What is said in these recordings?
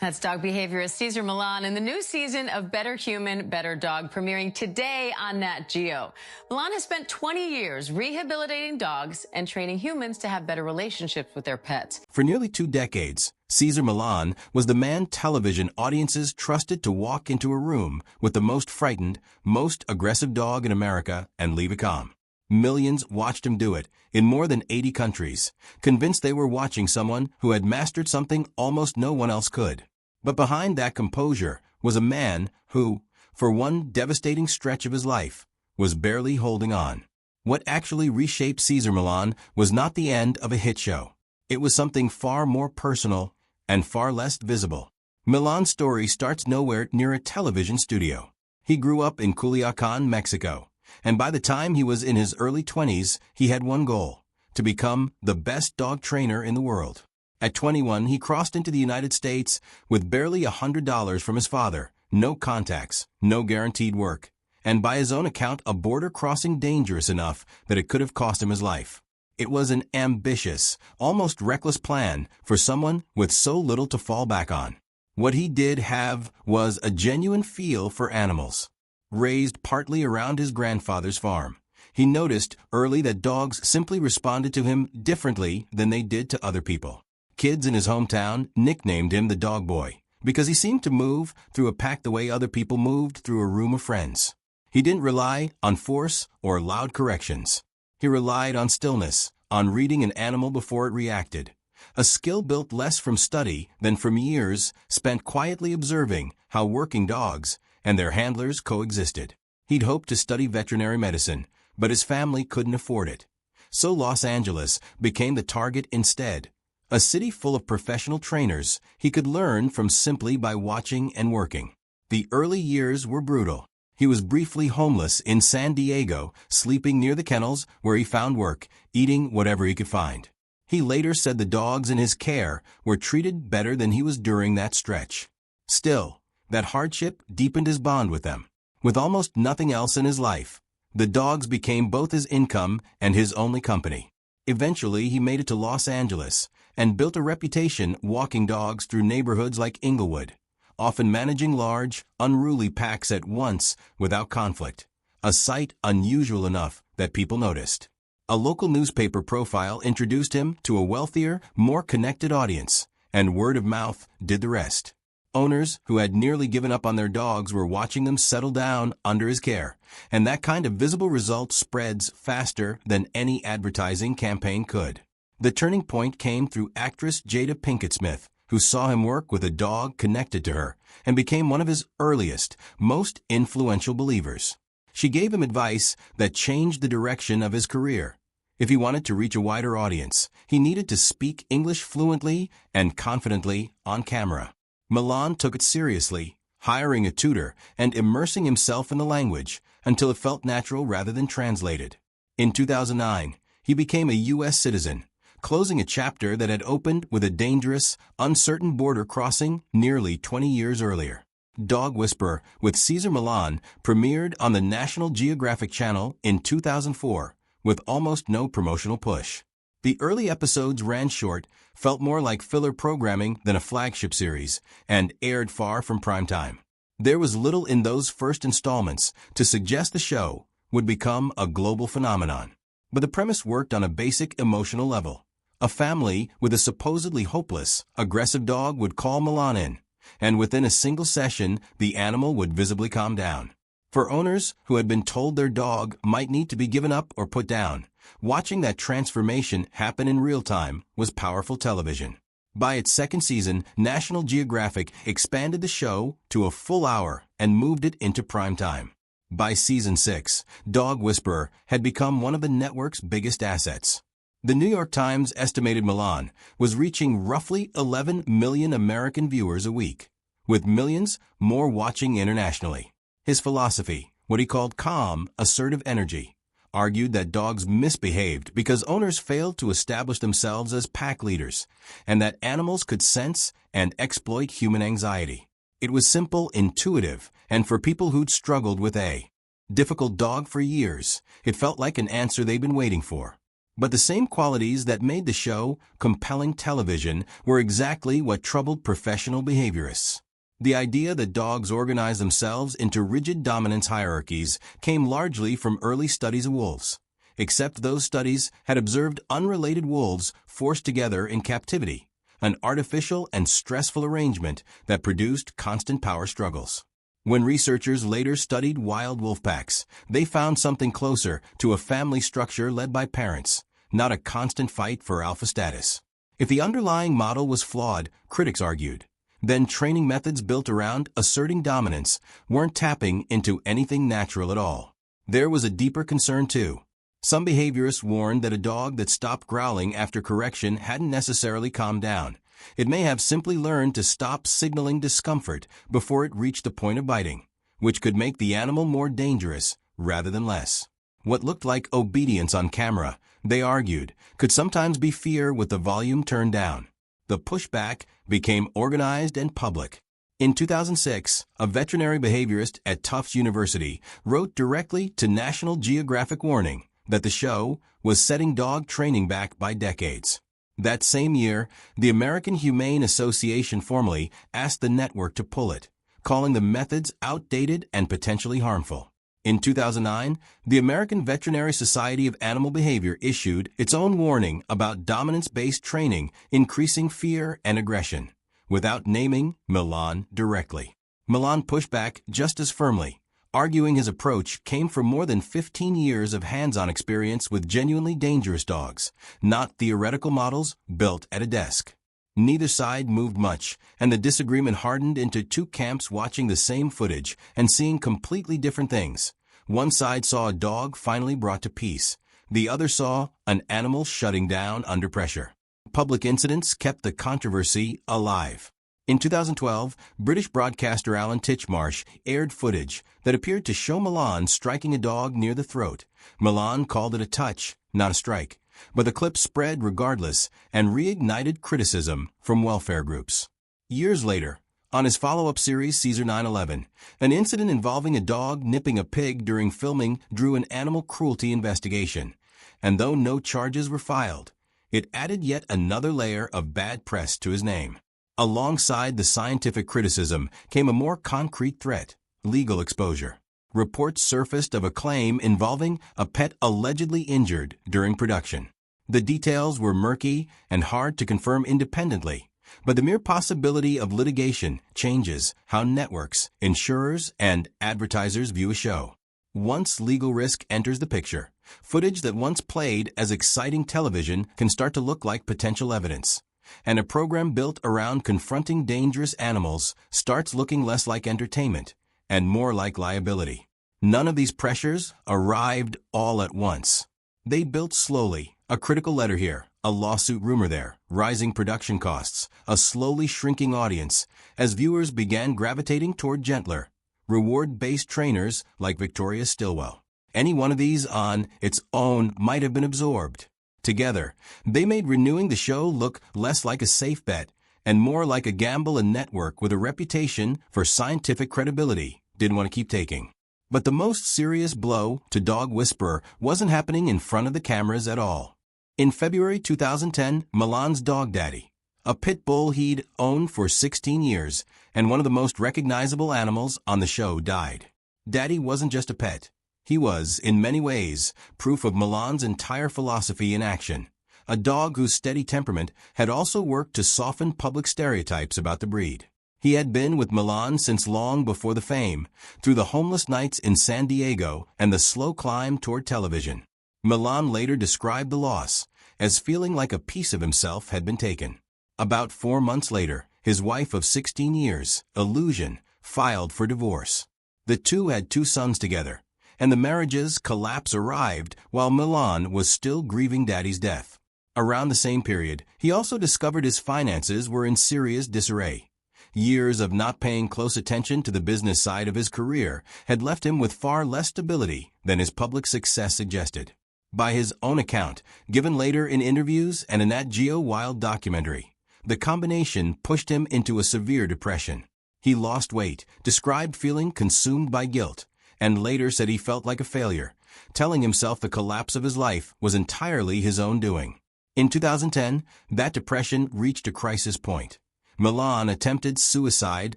That's dog behaviorist Cesar Millan in the new season of Better Human, Better Dog, premiering today on Nat Geo. Millan has spent 20 years rehabilitating dogs and training humans to have better relationships with their pets. For nearly 2 decades, Cesar Millan was the man television audiences trusted to walk into a room with the most frightened, most aggressive dog in America and leave it calm. Millions watched him do it in more than 80 countries, convinced they were watching someone who had mastered something almost no one else could. But behind that composure was a man who, for one devastating stretch of his life, was barely holding on. What actually reshaped Cesar Millan was not the end of a hit show. It was something far more personal and far less visible. Millan's story starts nowhere near a television studio. He grew up in Culiacan, Mexico, and by the time he was in his early 20s, he had one goal: to become the best dog trainer in the world. At 21, he crossed into the United States with barely $100 from his father, no contacts, no guaranteed work, and by his own account, a border crossing dangerous enough that it could have cost him his life. It was an ambitious, almost reckless plan for someone with so little to fall back on. What he did have was a genuine feel for animals. Raised partly around his grandfather's farm, he noticed early that dogs simply responded to him differently than they did to other people. Kids in his hometown nicknamed him the dog boy because he seemed to move through a pack the way other people moved through a room of friends. He didn't rely on force or loud corrections. He relied on stillness, on reading an animal before it reacted, a skill built less from study than from years spent quietly observing how working dogs and their handlers coexisted. He'd hoped to study veterinary medicine, but his family couldn't afford it. So Los Angeles became the target instead. A city full of professional trainers he could learn from simply by watching and working. The early years were brutal. He was briefly homeless in San Diego, sleeping near the kennels where he found work, eating whatever he could find. He later said the dogs in his care were treated better than he was during that stretch. Still, that hardship deepened his bond with them. With almost nothing else in his life, the dogs became both his income and his only company. Eventually, he made it to Los Angeles and built a reputation walking dogs through neighborhoods like Inglewood, often managing large, unruly packs at once without conflict, a sight unusual enough that people noticed. A local newspaper profile introduced him to a wealthier, more connected audience, and word of mouth did the rest. Owners who had nearly given up on their dogs were watching them settle down under his care, and that kind of visible result spreads faster than any advertising campaign could. The turning point came through actress Jada Pinkett Smith, who saw him work with a dog connected to her and became one of his earliest, most influential believers. She gave him advice that changed the direction of his career. If he wanted to reach a wider audience, he needed to speak English fluently and confidently on camera. Millan took it seriously, hiring a tutor and immersing himself in the language until it felt natural rather than translated. In 2009, he became a U.S. citizen, closing a chapter that had opened with a dangerous, uncertain border crossing nearly 20 years earlier. Dog Whisperer with Cesar Millan premiered on the National Geographic Channel in 2004 with almost no promotional push. The early episodes ran short, felt more like filler programming than a flagship series, and aired far from prime time. There was little in those first installments to suggest the show would become a global phenomenon. But the premise worked on a basic emotional level. A family with a supposedly hopeless, aggressive dog would call Millan in, and within a single session, the animal would visibly calm down. For owners who had been told their dog might need to be given up or put down, watching that transformation happen in real time was powerful television. By its second season, National Geographic expanded the show to a full hour and moved it into prime time. By season 6, Dog Whisperer had become one of the network's biggest assets. The New York Times estimated Millan was reaching roughly 11 million American viewers a week, with millions more watching internationally. His philosophy, what he called calm, assertive energy, argued that dogs misbehaved because owners failed to establish themselves as pack leaders, and that animals could sense and exploit human anxiety. It was simple, intuitive, and for people who'd struggled with a difficult dog for years, it felt like an answer they'd been waiting for. But the same qualities that made the show compelling television were exactly what troubled professional behaviorists. The idea that dogs organize themselves into rigid dominance hierarchies came largely from early studies of wolves. Except those studies had observed unrelated wolves forced together in captivity, an artificial and stressful arrangement that produced constant power struggles. When researchers later studied wild wolf packs, they found something closer to a family structure led by parents, not a constant fight for alpha status. If the underlying model was flawed, critics argued, then training methods built around asserting dominance weren't tapping into anything natural at all. There was a deeper concern too. Some behaviorists warned that a dog that stopped growling after correction hadn't necessarily calmed down. It may have simply learned to stop signaling discomfort before it reached the point of biting, which could make the animal more dangerous rather than less. What looked like obedience on camera, they argued, could sometimes be fear with the volume turned down. The pushback became organized and public. In 2006, a veterinary behaviorist at Tufts University wrote directly to National Geographic warning that the show was setting dog training back by decades. That same year, the American Humane Association formally asked the network to pull it, calling the methods outdated and potentially harmful. In 2009, the American Veterinary Society of Animal Behavior issued its own warning about dominance-based training increasing fear and aggression, without naming Millan directly. Millan pushed back just as firmly, arguing his approach came from more than 15 years of hands-on experience with genuinely dangerous dogs, not theoretical models built at a desk. Neither side moved much, and the disagreement hardened into two camps watching the same footage and seeing completely different things. One side saw a dog finally brought to peace. The other saw an animal shutting down under pressure. Public incidents kept the controversy alive. In 2012, British broadcaster Alan Titchmarsh aired footage that appeared to show Millan striking a dog near the throat. Millan called it a touch, not a strike. But the clip spread regardless and reignited criticism from welfare groups. Years later, on his follow-up series Cesar 9/11, an incident involving a dog nipping a pig during filming drew an animal cruelty investigation. And though no charges were filed, it added yet another layer of bad press to his name. Alongside the scientific criticism came a more concrete threat: legal exposure. Reports surfaced of a claim involving a pet allegedly injured during production. The details were murky and hard to confirm independently, but the mere possibility of litigation changes how networks, insurers, and advertisers view a show. Once legal risk enters the picture, footage that once played as exciting television can start to look like potential evidence. And a program built around confronting dangerous animals starts looking less like entertainment and more like liability. None of these pressures arrived all at once. They built slowly, a critical letter here, a lawsuit rumor there, rising production costs, a slowly shrinking audience, as viewers began gravitating toward gentler, reward-based trainers like Victoria Stilwell. Any one of these on its own might have been absorbed. Together, they made renewing the show look less like a safe bet and more like a gamble a network with a reputation for scientific credibility didn't want to keep taking. But the most serious blow to Dog Whisperer wasn't happening in front of the cameras at all. In February 2010, Millan's dog daddy, a pit bull he'd owned for 16 years and one of the most recognizable animals on the show, died. Daddy wasn't just a pet. He was, in many ways, proof of Millan's entire philosophy in action. A dog whose steady temperament had also worked to soften public stereotypes about the breed. He had been with Millan since long before the fame, through the homeless nights in San Diego and the slow climb toward television. Millan later described the loss as feeling like a piece of himself had been taken. About 4 months later, his wife of 16 years, Illusion, filed for divorce. The two had 2 sons together, and the marriage's collapse arrived while Millan was still grieving Daddy's death. Around the same period, he also discovered his finances were in serious disarray. Years of not paying close attention to the business side of his career had left him with far less stability than his public success suggested. By his own account, given later in interviews and a Nat Geo Wild documentary, the combination pushed him into a severe depression. He lost weight, described feeling consumed by guilt, and later said he felt like a failure, telling himself the collapse of his life was entirely his own doing. In 2010, that depression reached a crisis point. Millan attempted suicide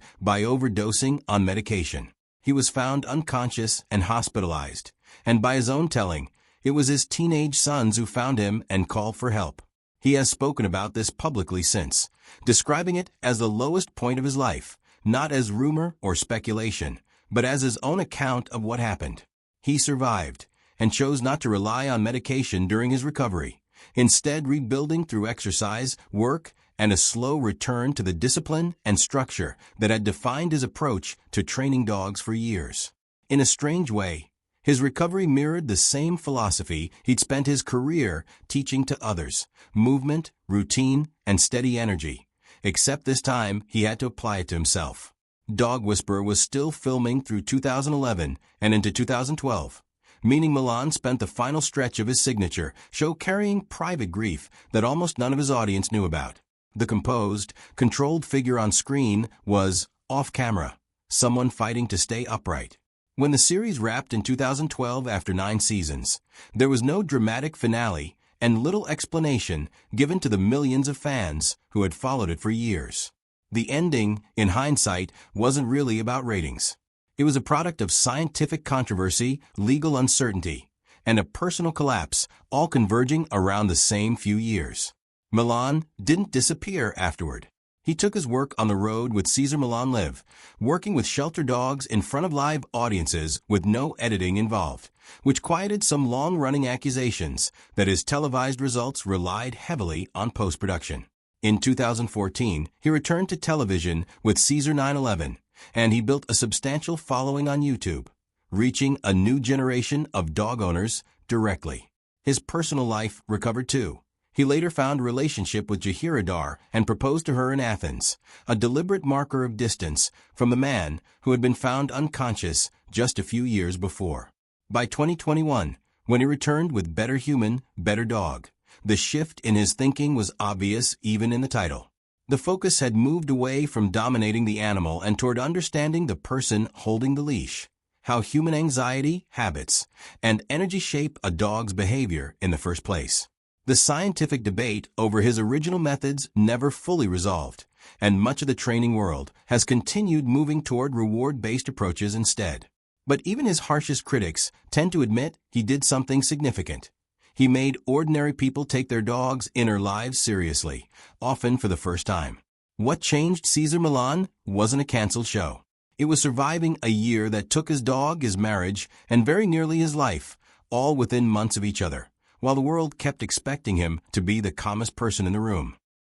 by overdosing on medication. He was found unconscious and hospitalized, and by his own telling, it was his teenage sons who found him and called for help. He has spoken about this publicly since, describing it as the lowest point of his life, not as rumor or speculation, but as his own account of what happened. He survived, and chose not to rely on medication during his recovery, instead rebuilding through exercise, work, and a slow return to the discipline and structure that had defined his approach to training dogs for years. In a strange way, his recovery mirrored the same philosophy he'd spent his career teaching to others: movement, routine, and steady energy. Except this time, he had to apply it to himself. Dog Whisperer was still filming through 2011 and into 2012, meaning Millan spent the final stretch of his signature show carrying private grief that almost none of his audience knew about. The composed, controlled figure on screen was off-camera, someone fighting to stay upright. When the series wrapped in 2012 after 9 seasons, there was no dramatic finale and little explanation given to the millions of fans who had followed it for years. The ending, in hindsight, wasn't really about ratings. It was a product of scientific controversy, legal uncertainty, and a personal collapse, all converging around the same few years. Millan didn't disappear afterward. He took his work on the road with Cesar Millan Live, working with shelter dogs in front of live audiences with no editing involved, which quieted some long-running accusations that his televised results relied heavily on post-production. In 2014, he returned to television with Cesar 9/11, and he built a substantial following on YouTube, reaching a new generation of dog owners directly. His personal life recovered too. He later found a relationship with Jahiradar and proposed to her in Athens, a deliberate marker of distance from the man who had been found unconscious just a few years before. By 2021, when he returned with Better Human, Better Dog, the shift in his thinking was obvious even in the title. The focus had moved away from dominating the animal and toward understanding the person holding the leash, how human anxiety, habits, and energy shape a dog's behavior in the first place. The scientific debate over his original methods never fully resolved, and much of the training world has continued moving toward reward-based approaches instead. But even his harshest critics tend to admit he did something significant. He made ordinary people take their dogs' inner lives seriously, often for the first time. What changed Cesar Millan wasn't a canceled show. It was surviving a year that took his dog, his marriage, and very nearly his life, all within months of each other, while the world kept expecting him to be the calmest person in the room.